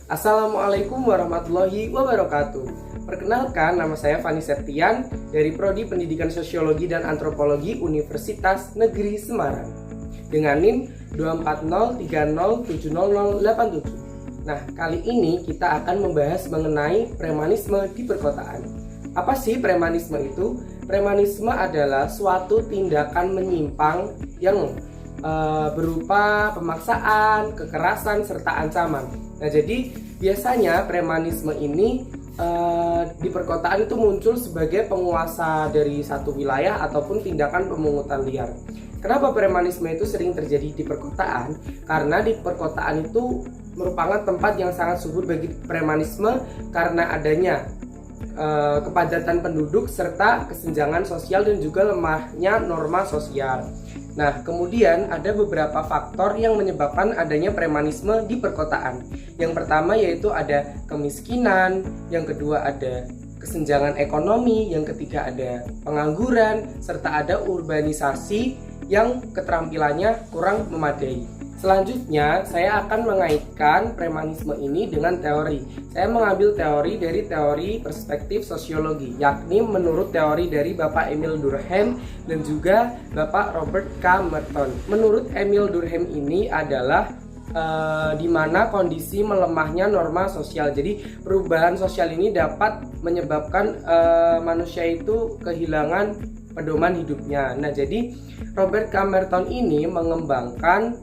Assalamualaikum warahmatullahi wabarakatuh. Perkenalkan, nama saya Fani Septian dari Prodi Pendidikan Sosiologi dan Antropologi Universitas Negeri Semarang dengan NIM 240307087. Nah, kali ini kita akan membahas mengenai premanisme di perkotaan. Apa sih premanisme itu? Premanisme adalah suatu tindakan menyimpang yang berupa pemaksaan, kekerasan, serta ancaman. Nah, jadi biasanya premanisme ini di perkotaan itu muncul sebagai penguasa dari satu wilayah ataupun tindakan pemungutan liar. Kenapa premanisme itu sering terjadi di perkotaan? Karena di perkotaan itu merupakan tempat yang sangat subur bagi premanisme karena adanya kepadatan penduduk serta kesenjangan sosial dan juga lemahnya norma sosial. Nah, kemudian ada beberapa faktor yang menyebabkan adanya premanisme di perkotaan. Yang pertama yaitu ada kemiskinan, yang kedua ada kesenjangan ekonomi, yang ketiga ada pengangguran, serta ada urbanisasi yang keterampilannya kurang memadai. Selanjutnya, saya akan mengaitkan premanisme ini dengan teori. Saya mengambil teori dari teori perspektif sosiologi, yakni menurut teori dari Bapak Emil Durkheim dan juga Bapak Robert K. Merton. Menurut Emil Durkheim ini adalah di mana kondisi melemahnya norma sosial. Jadi perubahan sosial ini dapat menyebabkan manusia itu kehilangan pedoman hidupnya. Nah, jadi Robert K. Merton ini mengembangkan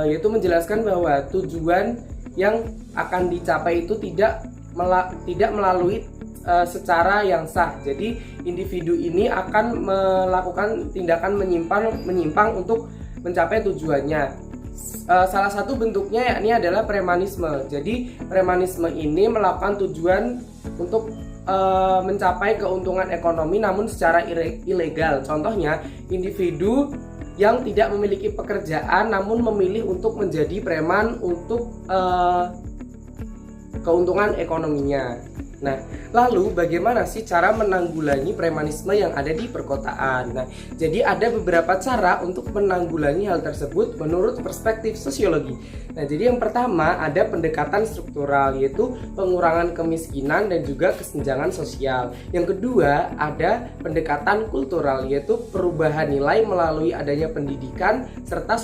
yaitu menjelaskan bahwa tujuan yang akan dicapai itu tidak melalui secara yang sah. Jadi individu ini akan melakukan tindakan menyimpang untuk mencapai tujuannya. Salah satu bentuknya yakni adalah premanisme. Jadi premanisme ini melakukan tujuan untuk mencapai keuntungan ekonomi namun secara ilegal. Contohnya individu yang tidak memiliki pekerjaan namun memilih untuk menjadi preman untuk keuntungan ekonominya. Nah, lalu bagaimana sih cara menanggulangi premanisme yang ada di perkotaan? Nah, jadi ada beberapa cara untuk menanggulangi hal tersebut menurut perspektif sosiologi. Nah, jadi yang pertama ada pendekatan struktural, yaitu pengurangan kemiskinan dan juga kesenjangan sosial. Yang kedua ada pendekatan kultural, yaitu perubahan nilai melalui adanya pendidikan serta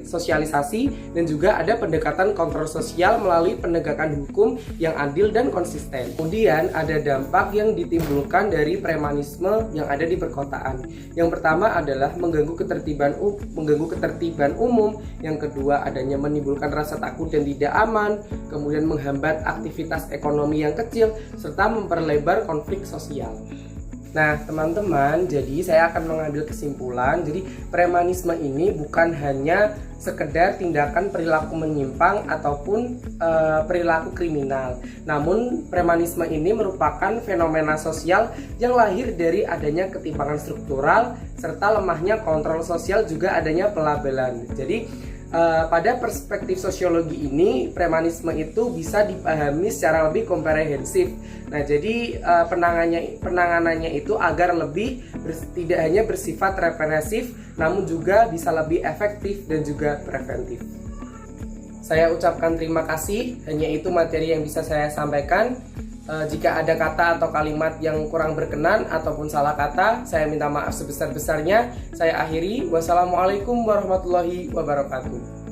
sosialisasi, dan juga ada pendekatan kontrol sosial melalui penegakan hukum yang adil dan konsisten. Kemudian ada dampak yang ditimbulkan dari premanisme yang ada di perkotaan. Yang pertama adalah mengganggu ketertiban umum. Yang kedua adanya menimbulkan rasa takut dan tidak aman, kemudian menghambat aktivitas ekonomi yang kecil serta memperlebar konflik sosial. Nah, teman-teman, jadi saya akan mengambil kesimpulan. Jadi premanisme ini bukan hanya sekedar tindakan perilaku menyimpang ataupun perilaku kriminal. Namun premanisme ini merupakan fenomena sosial yang lahir dari adanya ketimpangan struktural serta lemahnya kontrol sosial, juga adanya pelabelan. Jadi pada perspektif sosiologi ini, premanisme itu bisa dipahami secara lebih komprehensif. Nah, jadi penanganannya itu agar tidak hanya bersifat represif, namun juga bisa lebih efektif dan juga preventif. Saya ucapkan terima kasih. Hanya itu materi yang bisa saya sampaikan. Jika ada kata atau kalimat yang kurang berkenan ataupun salah kata, saya minta maaf sebesar-besarnya. Saya akhiri. Wassalamualaikum warahmatullahi wabarakatuh.